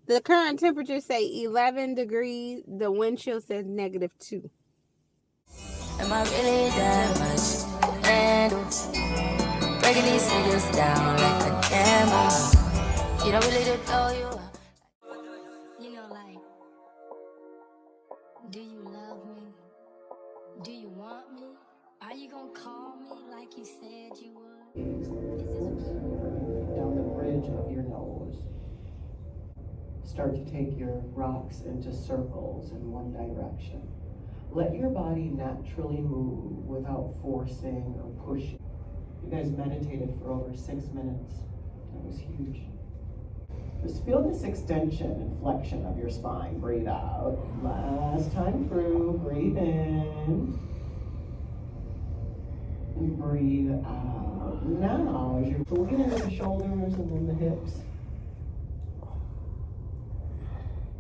The current temperature say 11 degrees. The wind chill says -2. Am I really that much to handle? Breaking these niggas down like a camel. You don't really to throw you up. You know, like, do you love me? Do you want me? Are you gonna call me like you said you would? Down the bridge of your nose. Start to take your rocks into circles in one direction. Let your body naturally move without forcing or pushing. You guys meditated for over 6 minutes. That was huge. Just feel this extension and flexion of your spine. Breathe out. Last time through. Breathe in. And breathe out. Now, as you're looking into the shoulders and then the hips.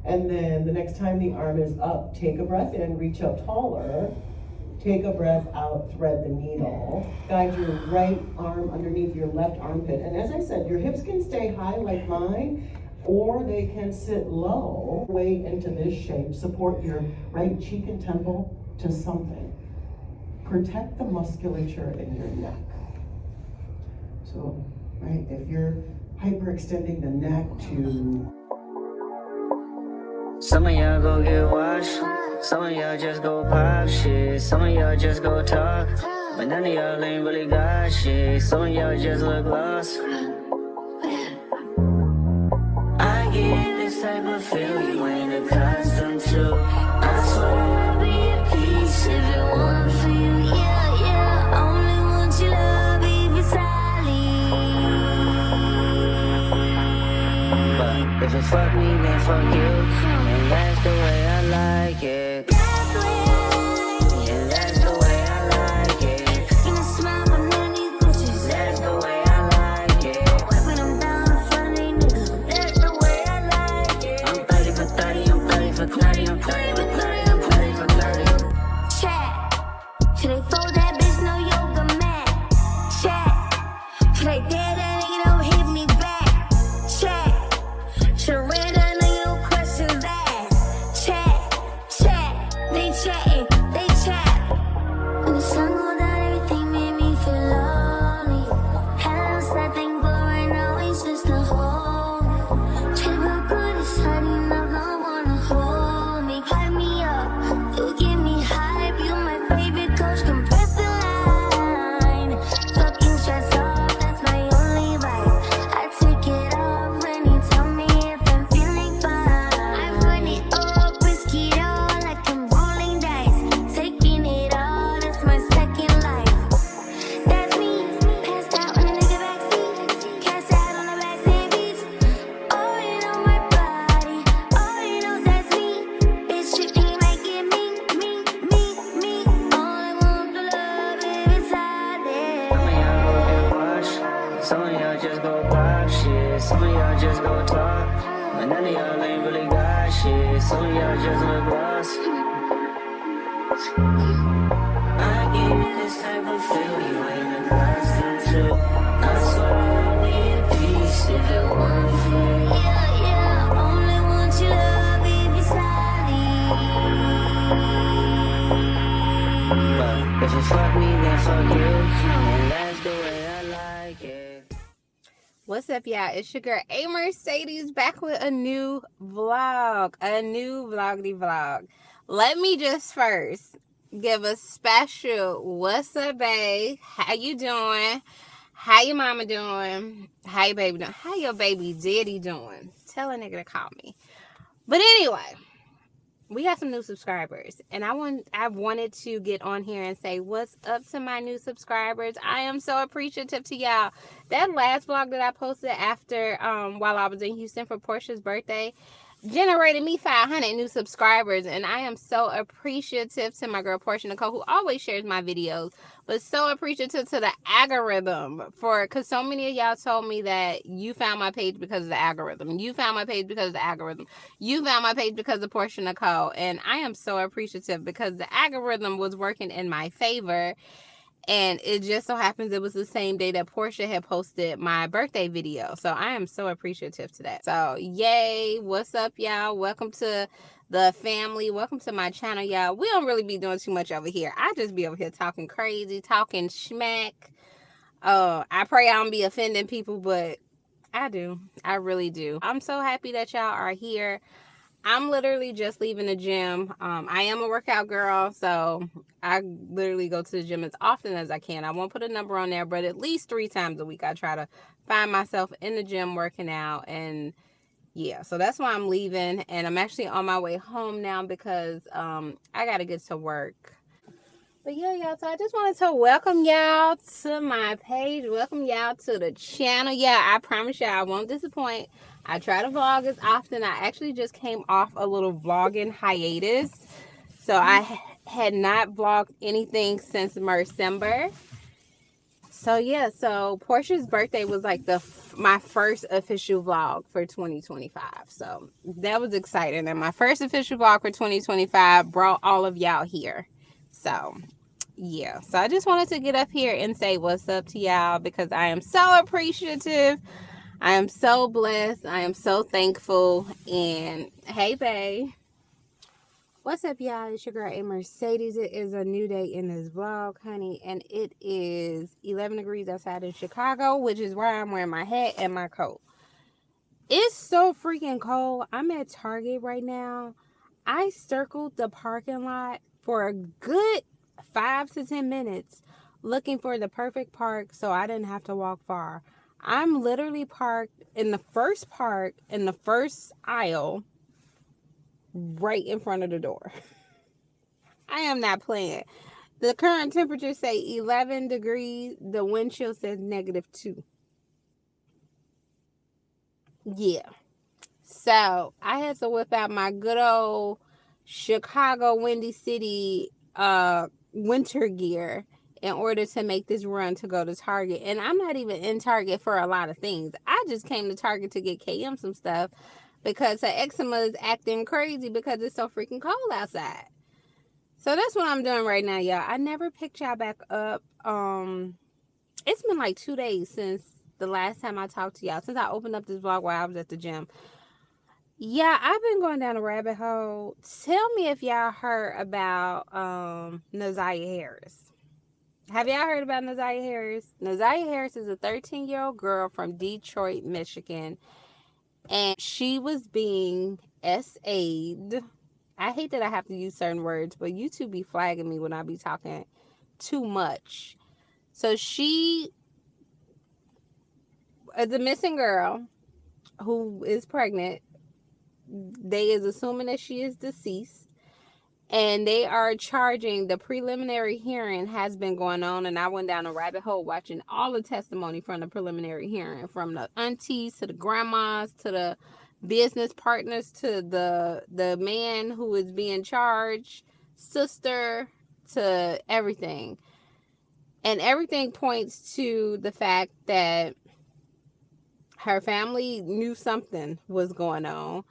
And then the next time the arm is up, take a breath in, reach up taller. Take a breath out, thread the needle. Guide your right arm underneath your left armpit. And as I said, your hips can stay high like mine, or they can sit low. Way into this shape. Support your right cheek and temple to something. Protect the musculature in your neck. So, right, if you're hyperextending the neck to... Some of y'all go get washed, some of y'all just go pop shit, some of y'all just go talk, but none of y'all ain't really got shit, some of y'all just look lost. I get this type of feel you ain't accustomed to. I swear I'll be at peace if it weren't for you, yeah, yeah. I only want your love if it's solid. But if it fuck me, then fuck you. And that's the way I like it. That's the way I like it. And that's the way I like it. You can smile, but none of these bitches. That's the way I like it. Wiping them down in front of these niggas. That's the way I like it. I'm 30 for 30, I'm 30 for 30, I'm 30 for 30, I'm 30 for 30. Chat. Should they fold that bitch, no yoga mat? Chat. Should they dare that nigga, don't hit me back? Chat. Should I read that nigga, no questions asked? Chat. They chatting, they chat. When the sun go down, everything made me feel lonely. Had a little sad thing, but right now it's just a hole. Try to feel good, it's hard enough, no one to hold me. Hype me up, you give me hype. You my favorite coach, compress the line. Fucking stress off, that's my only vice. I take it off when you tell me if I'm feeling fine. I run it up, risk it all like I'm rolling dice. Taking it all, that's my second life. That's me, passed out on a nigga backseat. Cast out on the backseat beach. Oh, you know my body, oh, you know that's me. Bitch, you ain't like it, me. All I want to love is out there. Some of y'all go get washed, some of y'all just go pop shit, some of y'all just go talk, but none of y'all ain't really got shit, some of y'all just look lost. I get this type of feel you ain't accustomed to. I swear I'll be at peace if it weren't for you. Yeah, yeah, I only want your love if it's solid. But if you fuck me, then fuck you. And that's the way I like it. What's up, y'all? It's your girl A Mercedes back with a new vlog, a new vloggity vlog. Let me just first give a special what's up, babe? How you doing? How your mama doing? How your baby doing? How your baby daddy doing? Tell a nigga to call me. But anyway, we got some new subscribers, and I wanted to get on here and say what's up to my new subscribers. I am so appreciative to y'all. That last vlog that I posted after while I was in Houston for Portia's birthday generated me 500 new subscribers, and I am so appreciative to my girl Portia Nicole, who always shares my videos, but so appreciative to the algorithm because so many of y'all told me that you found my page because of the algorithm. You found my page because of the algorithm. You found my page because of Portia Nicole, and I am so appreciative because the algorithm was working in my favor. And it just so happens it was the same day that Portia had posted my birthday video. So I am so appreciative to that. So yay. What's up, y'all? Welcome to the family. Welcome to my channel, y'all. We don't really be doing too much over here. I just be over here talking crazy, talking schmack. I pray I don't be offending people, but I do. I really do. I'm so happy that y'all are here. I'm literally just leaving the gym. I am a workout girl, so I literally go to the gym as often as I can. I won't put a number on there, but at least 3 times a week I try to find myself in the gym working out. And yeah, so that's why I'm leaving, and I'm actually on my way home now because I got to get to work. But yeah, y'all, so I just wanted to welcome y'all to my page. Welcome y'all to the channel. Yeah, I promise y'all I won't disappoint. I try to vlog as often. I actually just came off a little vlogging hiatus. So I had not vlogged anything since December. So yeah, so Portia's birthday was like my first official vlog for 2025. So that was exciting. And my first official vlog for 2025 brought all of y'all here. So yeah, so I just wanted to get up here and say what's up to y'all because I am so appreciative. I am so blessed. I am so thankful. And hey, babe. What's up, y'all? It's your girl, A Mercedes. It is a new day in this vlog, honey, and it is 11 degrees outside in Chicago, which is why I'm wearing my hat and my coat. It's so freaking cold. I'm at Target right now. I circled the parking lot for a good 5 to 10 minutes looking for the perfect park so I didn't have to walk far. I'm literally parked in the first park in the first aisle right in front of the door. I am not playing. The current temperature say 11 degrees. The wind chill says -2. Yeah. So I had to whip out my good old Chicago Windy City winter gear in order to make this run to go to Target. And I'm not even in Target for a lot of things. I just came to Target to get KM some stuff because her eczema is acting crazy because it's so freaking cold outside. So that's what I'm doing right now, y'all. I never picked y'all back up. It's been like 2 days since the last time I talked to y'all, since I opened up this vlog while I was at the gym. Yeah, I've been going down a rabbit hole. Tell me if y'all heard about Naziah Harris. Have y'all heard about Naziah Harris? Naziah Harris is a 13-year-old girl from Detroit, Michigan, and she was being SA'd. I hate that I have to use certain words, but YouTube be flagging me when I be talking too much. So she is a missing girl who is pregnant. They is assuming that she is deceased. And they are charging, the preliminary hearing has been going on, and I went down a rabbit hole watching all the testimony from the preliminary hearing, from the aunties to the grandmas to the business partners to the man who is being charged, sister, to everything. And everything points to the fact that her family knew something was going on.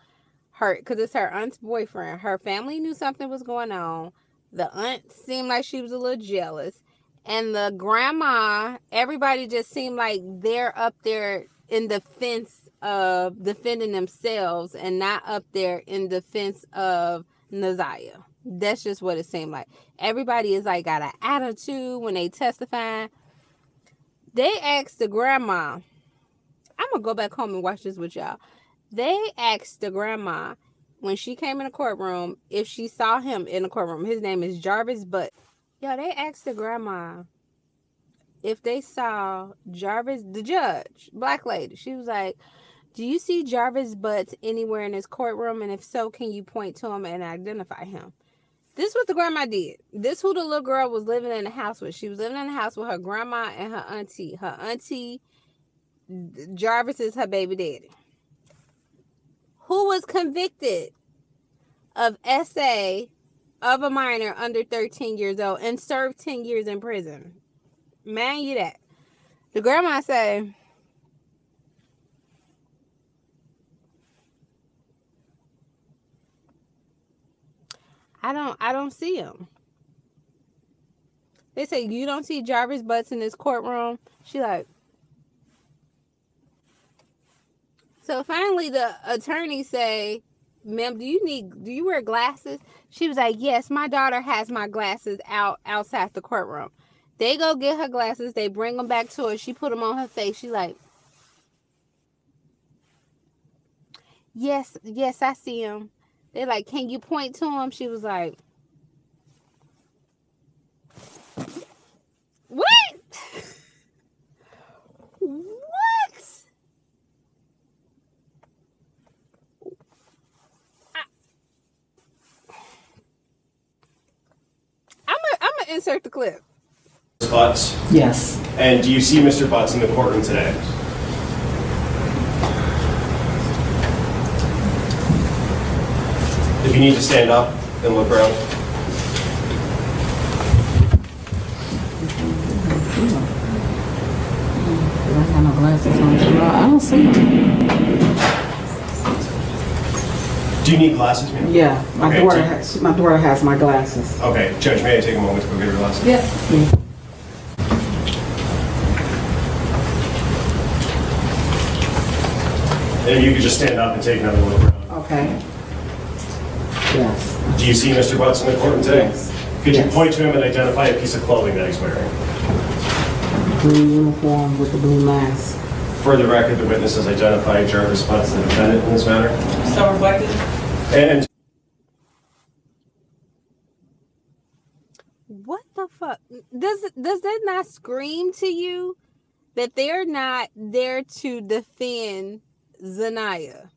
Because it's her aunt's boyfriend. Her family knew something was going on. The aunt seemed like she was a little jealous. And the grandma, everybody just seemed like they're up there in defense of defending themselves and not up there in defense of Naziah. That's just what it seemed like. Everybody is like got an attitude when they testify. They asked the grandma, I'm going to go back home and watch this with y'all. They asked the grandma when she came in the courtroom if she saw him in the courtroom. His name is Jarvis Butt. Yo, they asked the grandma if they saw Jarvis, the judge, black lady. She was like, do you see Jarvis Butts anywhere in this courtroom? And if so, can you point to him and identify him? This is what the grandma did. This who the little girl was living in the house with. She was living in the house with her grandma and her auntie. Her auntie, Jarvis, is her baby daddy, who was convicted of SA of a minor under 13 years old and served 10 years in prison. Man, you that. The grandma say, I don't see him. They say, you don't see Jarvis butts in this courtroom. She like, so finally the attorney say, ma'am, do you wear glasses? She was like, yes, my daughter has my glasses outside the courtroom. They go get her glasses. They bring them back to her. She put them on her face. She like, yes, I see him. They like, can you point to him? She was like, what? What? I'm gonna insert the clip. Butts? Yes. And do you see Mr. Butts in the courtroom today? If you need to stand up and look around. I got no glasses on, so I don't see them. Do you need glasses, ma'am? Yeah, my Okay, daughter has my glasses. Okay, Judge, may I take a moment to go get her glasses? Yes. Yeah. And you could just stand up and take another look around. Okay. Yes. Do you see Mr. Butts in the courtroom today? Yes. Could you Yes. point to him and identify a piece of clothing that he's wearing? Blue uniform with the blue mask. For the record, the witness has identified Jarvis Butts, the defendant, in this matter. So reflected? And What the fuck? Does that not scream to you that they're not there to defend Zanaya?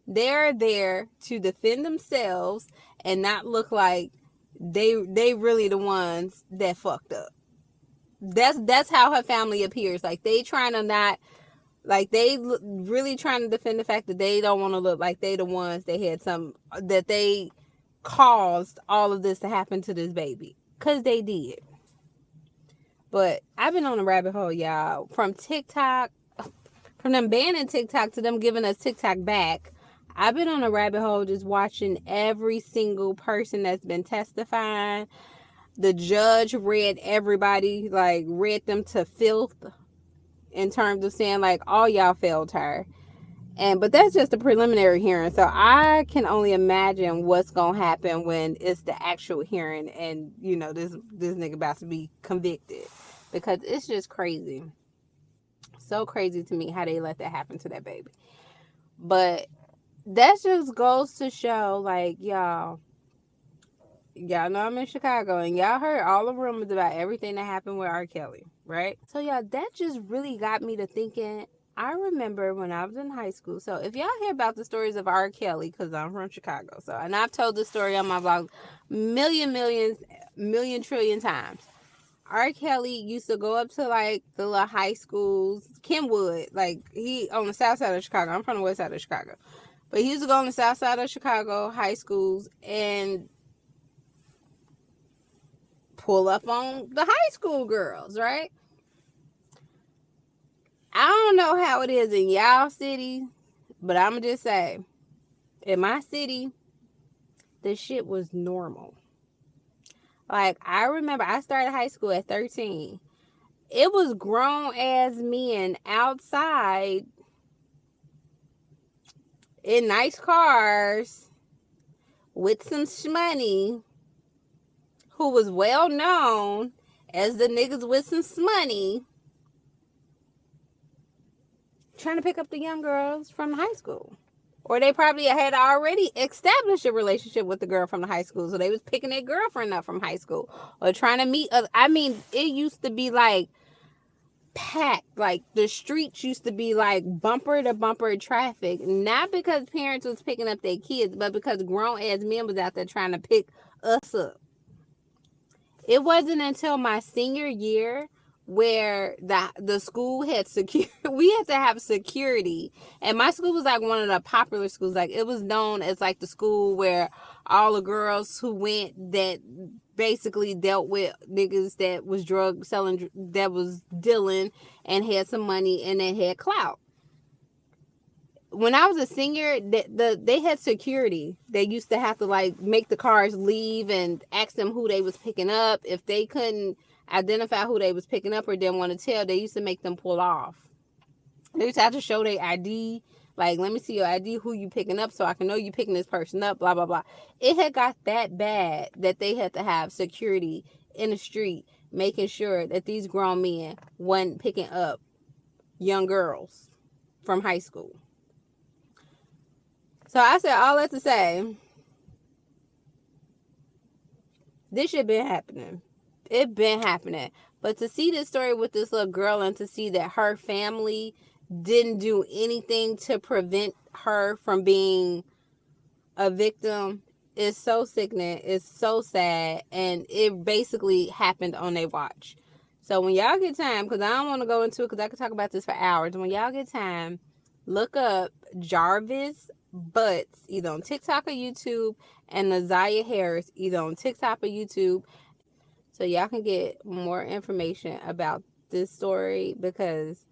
They're there to defend themselves and not look like they really the ones that fucked up. That's how her family appears. Like they trying to not, like they really trying to defend the fact that they don't want to look like they the ones that had some, that they caused all of this to happen to this baby, because they did. But I've been on a rabbit hole, y'all, from TikTok, from them banning TikTok to them giving us TikTok back. I've been on a rabbit hole just watching every single person that's been testifying. The judge read everybody, like read them to filth in terms of saying like, all y'all failed her. But that's just a preliminary hearing. So I can only imagine what's gonna happen when it's the actual hearing and this nigga about to be convicted, because it's just crazy. So crazy to me how they let that happen to that baby. But that just goes to show, like, y'all know I'm in Chicago and y'all heard all the rumors about everything that happened with R. Kelly, right? So y'all, that just really got me to thinking. I remember when I was in high school. So if y'all hear about the stories of R. Kelly, because I'm from Chicago, so, and I've told this story on my blog million trillion times. R. Kelly used to go up to like the little high schools, Kenwood, like he on the south side of Chicago. I'm from the west side of Chicago. But he used to go on the south side of Chicago high schools and pull up on the high school girls, right? I don't know how it is in y'all city, but I'm going to just say, in my city, this shit was normal. Like, I remember I started high school at 13. It was grown ass men outside in nice cars with some shmoney, who was well known as the niggas with some shmoney, trying to pick up the young girls from high school. Or they probably had already established a relationship with the girl from the high school, so they was picking their girlfriend up from high school or trying to meet other. I mean, it used to be like packed. Like the streets used to be like bumper to bumper traffic, not because parents was picking up their kids, but because grown ass men was out there trying to pick us up. It wasn't until my senior year where the school had security. We had to have security, and my school was like one of the popular schools. Like it was known as like the school where all the girls who went that basically dealt with niggas that was drug selling, that was dealing and had some money and then had clout. When I was a senior, they had security. They used to have to like make the cars leave and ask them who they was picking up. If they couldn't identify who they was picking up or didn't want to tell, they used to make them pull off. They used to have to show their ID. Like, let me see your ID, who you picking up, so I can know you picking this person up, blah, blah, blah. It had got that bad that they had to have security in the street making sure that these grown men wasn't picking up young girls from high school. So I said all that to say, this shit been happening. It been happening. But to see this story with this little girl and to see that her family didn't do anything to prevent her from being a victim is so sickening. It's so sad. And it basically happened on their watch. So when y'all get time, because I don't want to go into it because I could talk about this for hours. When y'all get time, look up Jarvis Butts, either on TikTok or YouTube, and Naziah Harris, either on TikTok or YouTube, so y'all can get more information about this story, because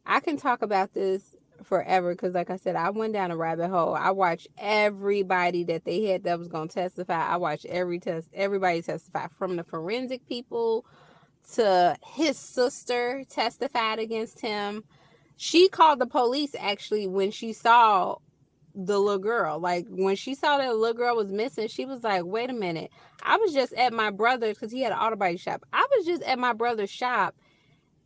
I can talk about this forever, because like I said, I went down a rabbit hole. I watched everybody that they had that was going to testify. I watched everybody testify, from the forensic people to his sister testified against him. She called the police actually when she saw the little girl. Like, when she saw that the little girl was missing, she was like, wait a minute, I was just at my brother's, because he had an auto body shop. I was just at my brother's shop,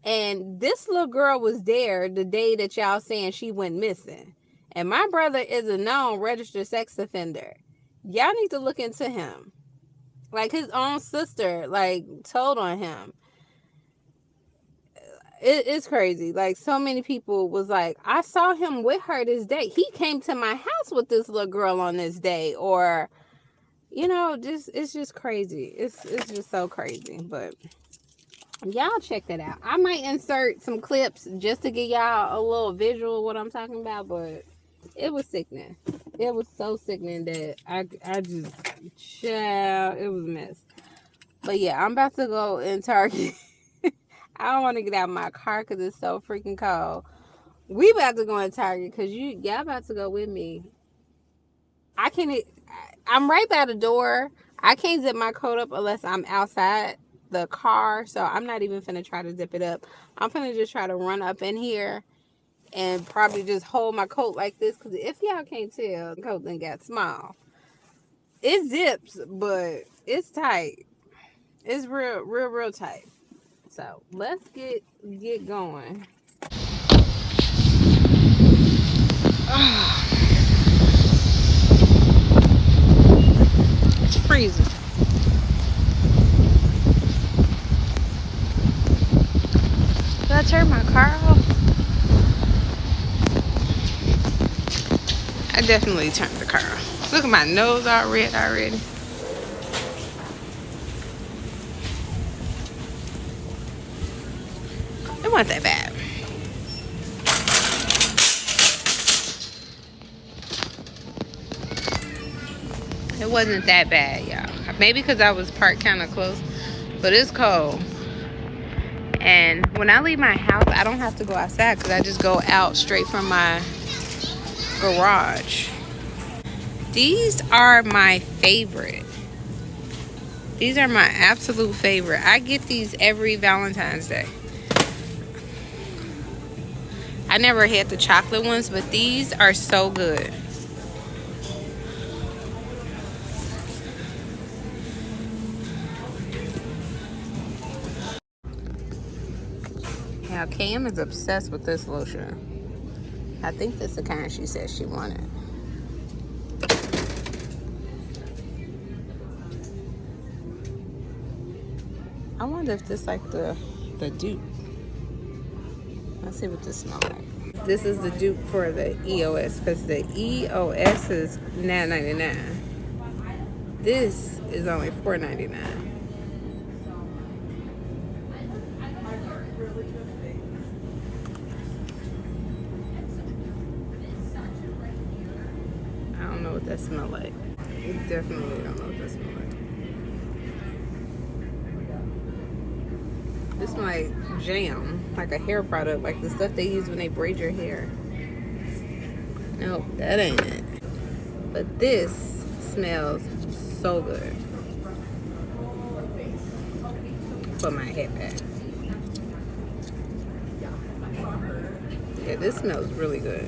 and this little girl was there the day that y'all saying she went missing. And my brother is a known registered sex offender. Y'all need to look into him. Like, his own sister, like, told on him. It's crazy. Like, so many people was like, I saw him with her this day. He came to my house with this little girl on this day. Or, you know, just, it's just crazy. It's just so crazy. But y'all check that out. I might insert some clips just to give y'all a little visual of what I'm talking about. But it was sickening. It was so sickening that I just, child, it was a mess. But yeah, I'm about to go in Target. I don't want to get out of my car because it's so freaking cold. We about to go in Target because y'all about to go with me. I'm right by the door. I can't zip my coat up unless I'm outside the car. So I'm not even finna try to zip it up. I'm finna just try to run up in here and probably just hold my coat like this. Because if y'all can't tell, the coat done got small. It zips, but it's tight. It's real tight. So let's get going. It's freezing. Did I turn my car off? I definitely turned the car off. Look at my nose all red already. It wasn't that bad. It wasn't that bad, y'all. Maybe because I was parked kind of close. But it's cold. And when I leave my house, I don't have to go outside because I just go out straight from my garage. These are my favorite. These are my absolute favorite. I get these every Valentine's Day. I never had the chocolate ones, but these are so good. Now, Cam is obsessed with this lotion. I think that's the kind she said she wanted. I wonder if this like the dupe. Let's see what this smells like. This is the dupe for the EOS, because the EOS is $9.99. This is only $4.99. I don't know what that smells like. You definitely don't know what that smells like. This smells like jam, like a hair product, like the stuff they use when they braid your hair. Nope, that ain't it. But this smells so good. put my head back. Yeah, this smells really good.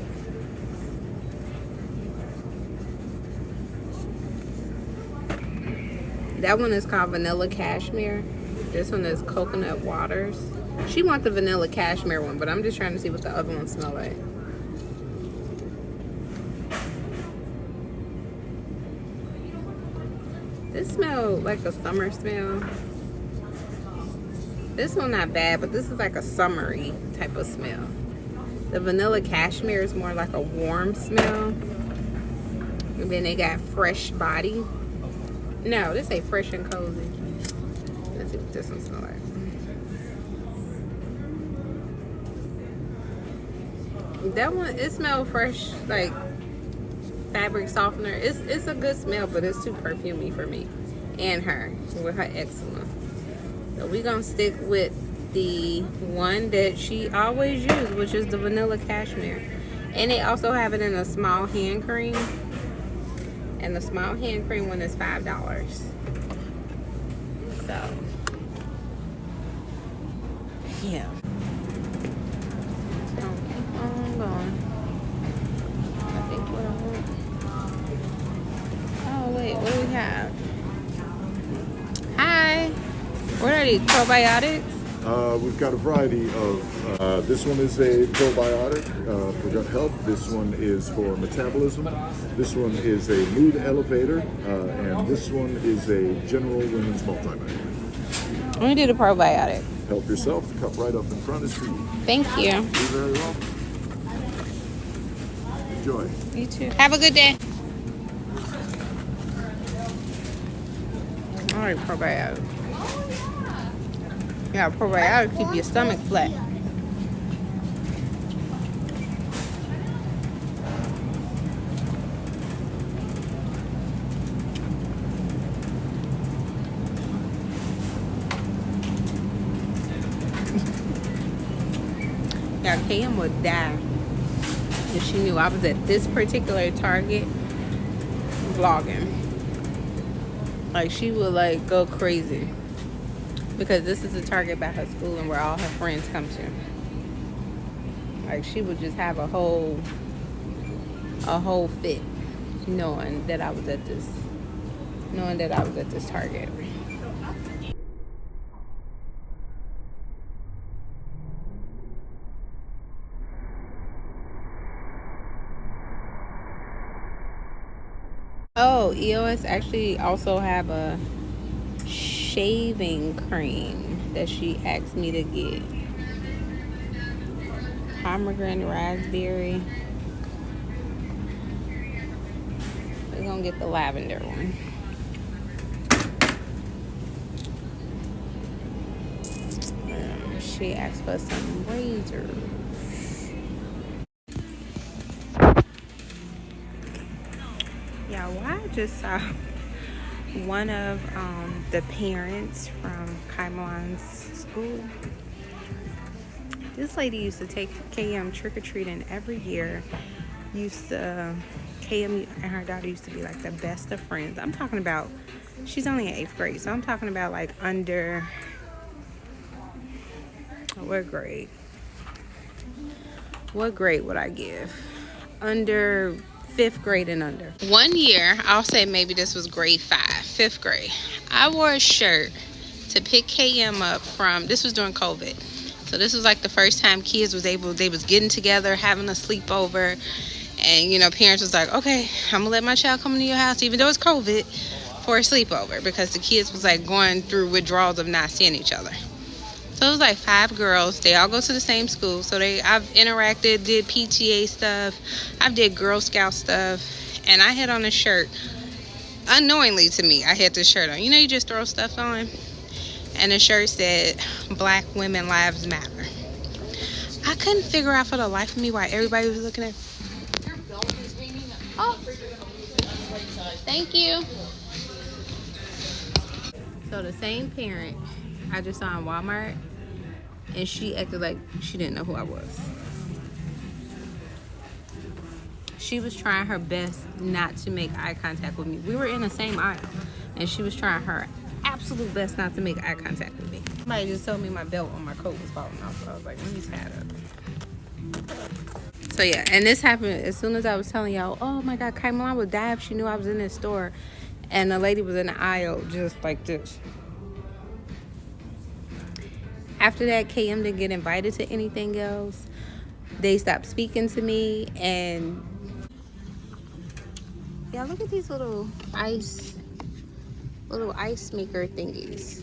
That one is called Vanilla Cashmere. This one is Coconut Waters. She wants the Vanilla Cashmere one, but I'm just trying to see what the other ones smell like. This smells like a summer smell. This one not bad, but this is like a summery type of smell. The Vanilla Cashmere is more like a warm smell. And then they got Fresh Body. No, this ain't Fresh and Cozy. Let's see what this one smells like. That one, it smells fresh, like fabric softener. It's a good smell, but it's too perfumey for me and her with her eczema. So we gonna stick with the one that she always used, which is the Vanilla Cashmere. And they also have it in a small hand cream. And the small hand cream one is $5. So yeah. So keep on going. I think what I want. Oh wait, what do we have? Hi. What are these? Probiotics? We've got a variety of, this one is a probiotic for gut health. This one is for metabolism. This one is a mood elevator. And this one is a general women's multivitamin. Let me do the probiotic. Help yourself. The cup right up in front is for you. Thank you. You're very welcome. Enjoy. You too. Have a good day. All right, probiotic. Yeah, probiotic keep your stomach flat. Yeah, KM would die if she knew I was at this particular Target vlogging. Like, she would like go crazy. Because this is a Target by her school and where all her friends come to. Like, she would just have a whole fit knowing that I was at this Target. Oh, EOS actually also have a shaving cream that she asked me to get. Pomegranate raspberry. We're gonna get the lavender one. She asked for some razors. Yeah, well, I just saw one of the parents from Kaimon's school. This lady used to take KM trick-or-treating every year. KM and her daughter used to be like the best of friends. I'm talking about, she's only in 8th grade, so I'm talking about like under, what grade? What grade would I give? Under 5th grade and under. One year, I'll say maybe this was grade 5, 5th grade. I wore a shirt to pick KM up from, this was during COVID. So this was like the first time kids they was getting together, having a sleepover. And, you know, parents was like, okay, I'm gonna let my child come into your house, even though it's COVID, for a sleepover. Because the kids was like going through withdrawals of not seeing each other. So it was like 5 girls. They all go to the same school. So I've interacted, did PTA stuff. I've did Girl Scout stuff. And I had on a shirt. Unknowingly to me, I had this shirt on. You know, you just throw stuff on. And the shirt said, Black Women Lives Matter. I couldn't figure out for the life of me why everybody was looking at. Oh, thank you. So the same parent I just saw in Walmart, and she acted like she didn't know who I was. She was trying her best not to make eye contact with me. We were in the same aisle, and she was trying her absolute best not to make eye contact with me. Somebody just told me my belt on my coat was falling off, so I was like, let me tie it up. So yeah, and this happened as soon as I was telling y'all, oh my God, Kaimalon would die if she knew I was in this store. And the lady was in the aisle just like this. After that, KM didn't get invited to anything else. They stopped speaking to me, and yeah, look at these little ice maker thingies.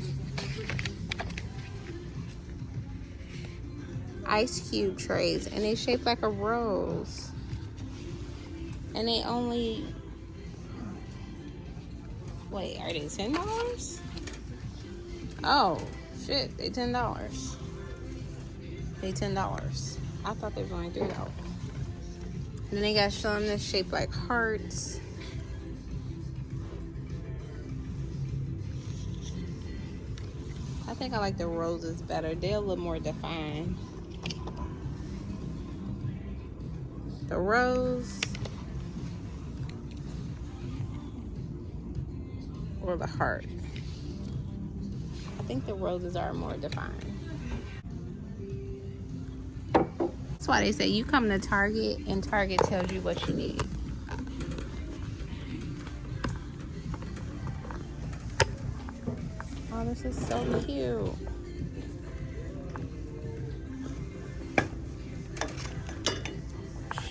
Ice cube trays, and they shaped like a rose. And they only, wait, are they $10? Oh shit, they $10. They $10. I thought they were only $3. And then they got some that's shaped like hearts. I think I like the roses better. They're a little more defined. The rose or the heart. I think the roses are more defined. That's why they say you come to Target and Target tells you what you need. Oh, this is so cute.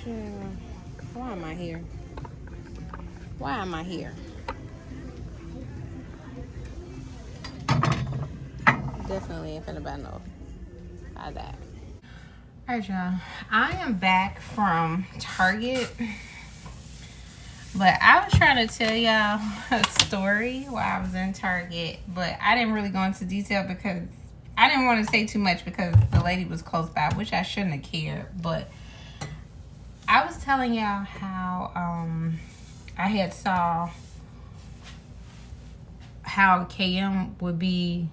Sure. Why am I here? Why am I here? Definitely ain't finna buy no buy that. Alright, y'all. I am back from Target. But I was trying to tell y'all a story while I was in Target, but I didn't really go into detail because I didn't want to say too much because the lady was close by, which I shouldn't have cared. But I was telling y'all how I had saw how KM would be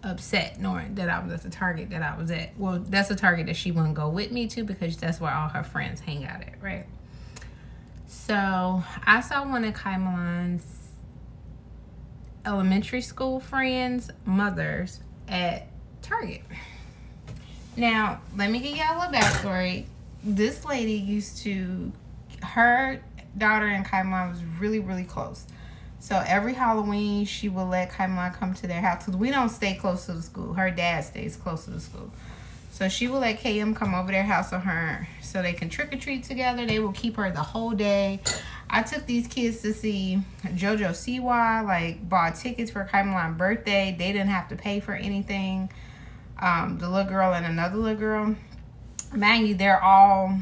upset knowing that I was at the Target that I was at. Well, that's a Target that she wouldn't go with me to because that's where all her friends hang out at, right? So I saw one of Kaimalon's elementary school friends' mothers at Target. Now, let me give y'all a backstory. This lady used to, her daughter and Kaimalon was really, really close. So every Halloween, she would let Kaimalon come to their house because we don't stay close to the school. Her dad stays close to the school. So she would let KM come over their house with her so they can trick or treat together. They will keep her the whole day. I took these kids to see JoJo Siwa, like bought tickets for Kaimalon's birthday. They didn't have to pay for anything. The little girl and another little girl. Mind you, they're all,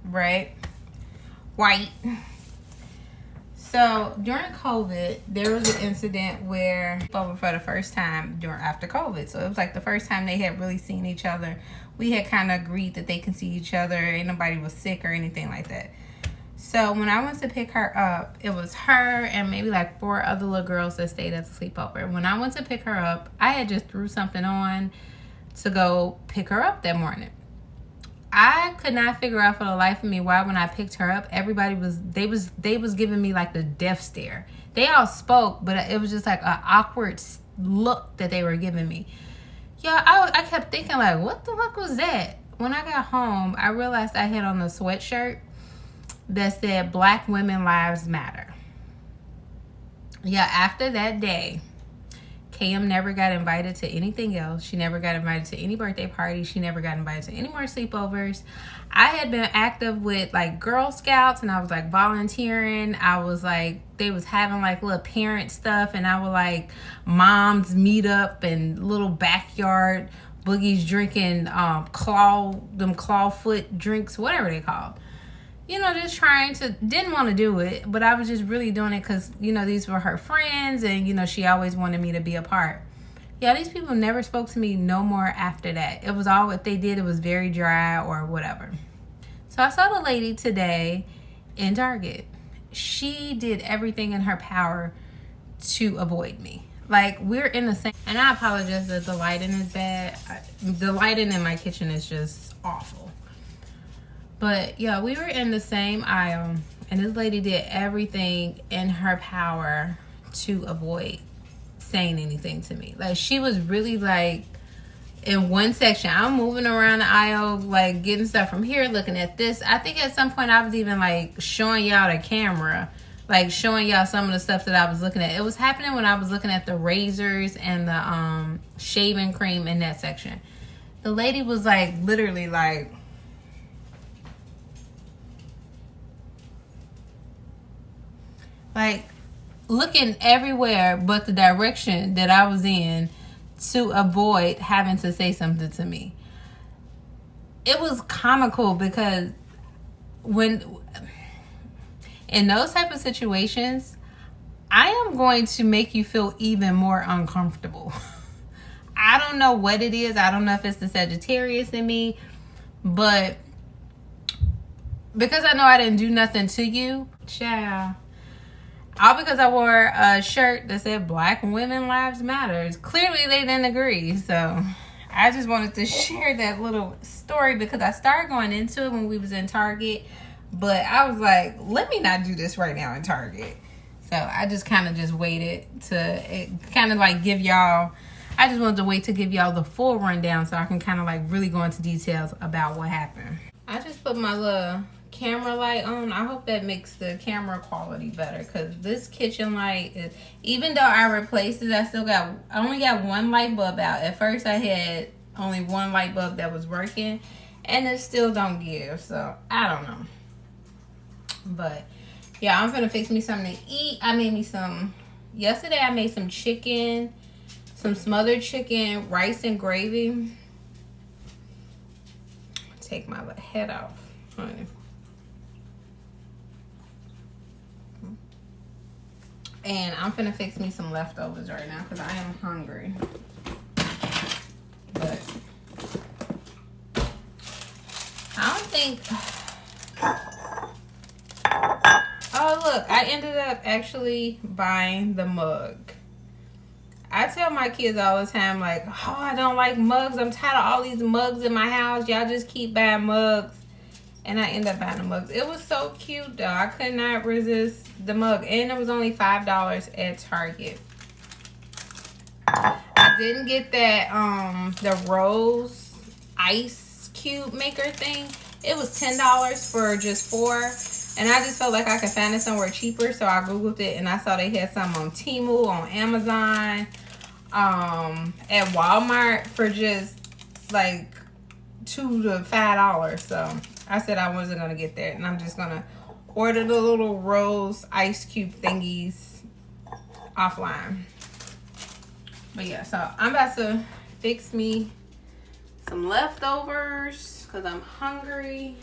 right, white. So during COVID, there was an incident where over for the first time after COVID. So it was like the first time they had really seen each other. We had kind of agreed that they can see each other. Ain't nobody was sick or anything like that. So when I went to pick her up, it was her and maybe like 4 other little girls that stayed at the sleepover. When I went to pick her up, I had just threw something on to go pick her up that morning. I could not figure out for the life of me why when I picked her up, everybody was giving me like the death stare. They all spoke, but it was just like an awkward look that they were giving me. Yeah, I kept thinking like, what the fuck was that? When I got home, I realized I had on a sweatshirt that said Black Women Lives Matter. Yeah, after that day, KM never got invited to anything else. She never got invited to any birthday parties. She never got invited to any more sleepovers. I had been active with like Girl Scouts and I was like volunteering. I was like, they was having like little parent stuff and I would like moms meet up and little backyard boogies drinking clawfoot drinks, whatever they called. You know, just didn't want to do it, but I was just really doing it because, you know, these were her friends and, you know, she always wanted me to be a part. Yeah, these people never spoke to me no more after that. It was all, if they did, it was very dry or whatever. So I saw the lady today in Target. She did everything in her power to avoid me. Like, we're in the same, and I apologize that the lighting is bad. The lighting in my kitchen is just awful. But yeah, we were in the same aisle and this lady did everything in her power to avoid saying anything to me. Like, she was really like, in one section, I'm moving around the aisle, like getting stuff from here, looking at this. I think at some point I was even like showing y'all the camera, like showing y'all some of the stuff that I was looking at. It was happening when I was looking at the razors and the shaving cream in that section. The lady was like literally like, looking everywhere but the direction that I was in to avoid having to say something to me. It was comical because when in those type of situations, I am going to make you feel even more uncomfortable. I don't know what it is. I don't know if it's the Sagittarius in me, but because I know I didn't do nothing to you, child, all because I wore a shirt that said Black Women Lives Matters. Clearly they didn't agree. So I just wanted to share that little story because I started going into it when we was in Target. But I was like, let me not do this right now in Target. So I just kind of just waited to kind of like give y'all, I just wanted to wait to give y'all the full rundown so I can kind of like really go into details about what happened. I just put my little camera light on. I hope that makes the camera quality better because this kitchen light is, even though I replaced it, I only got one light bulb out. At first I had only one light bulb that was working and it still don't give, so I don't know. But yeah, I'm gonna fix me something to eat. Yesterday I made some chicken, some smothered chicken, rice and gravy. Take my head off, honey. And I'm finna fix me some leftovers right now because I am hungry. But I don't think... Oh, look. I ended up actually buying the mug. I tell my kids all the time, like, oh, I don't like mugs. I'm tired of all these mugs in my house. Y'all just keep buying mugs. And I end up buying the mugs. It was so cute, though. I could not resist the mug. And it was only $5 at Target. I didn't get that, the rose ice cube maker thing. It was $10 for just 4. And I just felt like I could find it somewhere cheaper. So I Googled it and I saw they had some on Temu, on Amazon, at Walmart for just like $2 to $5. So I said I wasn't going to get that. And I'm just going to order the little rose ice cube thingies offline. But yeah, so I'm about to fix me some leftovers because I'm hungry.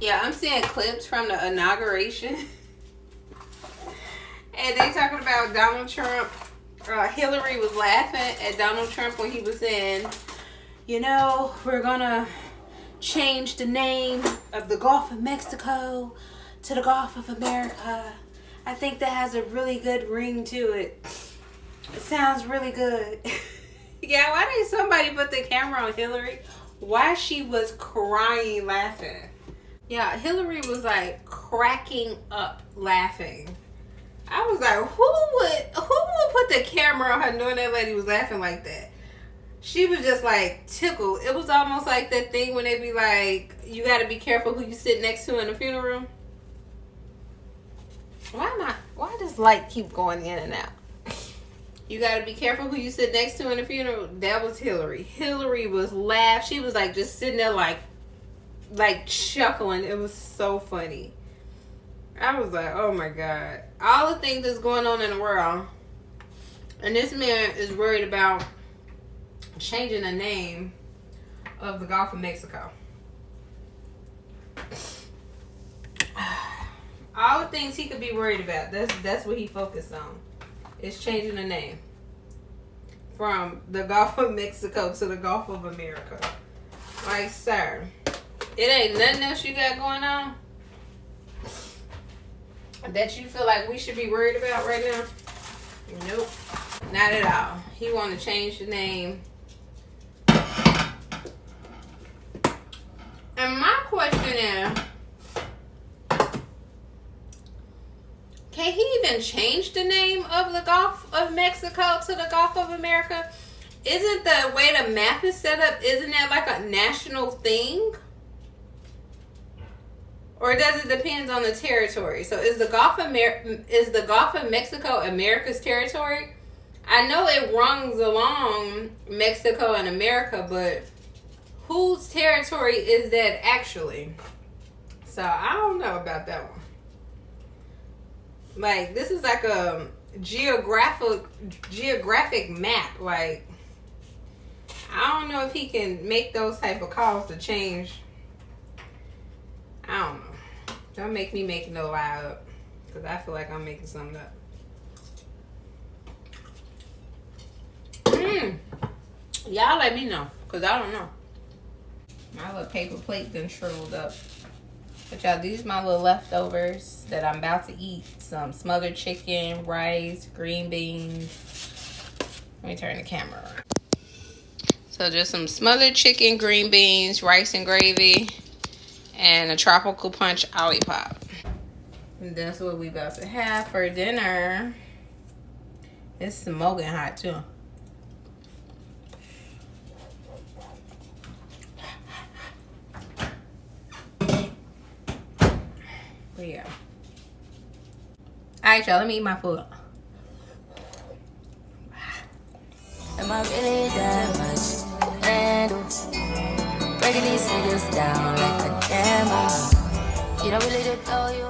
Yeah, I'm seeing clips from the inauguration. And they talking about Donald Trump. Hillary was laughing at Donald Trump when he was saying, you know, we're going to change the name of the Gulf of Mexico to the Gulf of America. I think that has a really good ring to it. It sounds really good. Yeah, why did somebody put the camera on Hillary? Why she was crying laughing. Yeah, Hillary was like cracking up laughing. I was like, who would put the camera on her knowing that lady was laughing like that? She was just like tickled. It was almost like that thing when they be like, you got to be careful who you sit next to in the funeral. Why does light keep going in and out? You got to be careful who you sit next to in the funeral. That was Hillary. Hillary was laughing. She was like just sitting there like chuckling. It was so funny. I was like, oh my God. All the things that's going on in the world. And this man is worried about changing the name of the Gulf of Mexico. All the things he could be worried about. That's what he focused on. Is changing the name. From the Gulf of Mexico to the Gulf of America. Like, sir. It ain't nothing else you got going on that you feel like we should be worried about right now? Nope. Not at all. He want to change the name. And my question is, Can he even change the name of the Gulf of Mexico to the Gulf of America? Isn't the way the map is set up, isn't that like a national thing? Or does it depend on the territory? So is the Gulf of Mexico America's territory? I know it runs along Mexico and America, but whose territory is that actually? So I don't know about that one. Like, this is like a geographic map. Like, I don't know if he can make those type of calls to change. I don't know. Don't make me make no lie up, because I feel like I'm making something up. Y'all let me know, because I don't know. My little paper plate done shriveled up. But y'all, these are my little leftovers that I'm about to eat. Some smothered chicken, rice, green beans. Let me turn the camera around. So just some smothered chicken, green beans, rice and gravy, and a tropical punch olipop. And that's what we about to have for dinner. It's smoking hot too. But yeah. Alright, y'all, let me eat my food. Am I really that much? And breaking these niggas down like a camera. You don't really know you.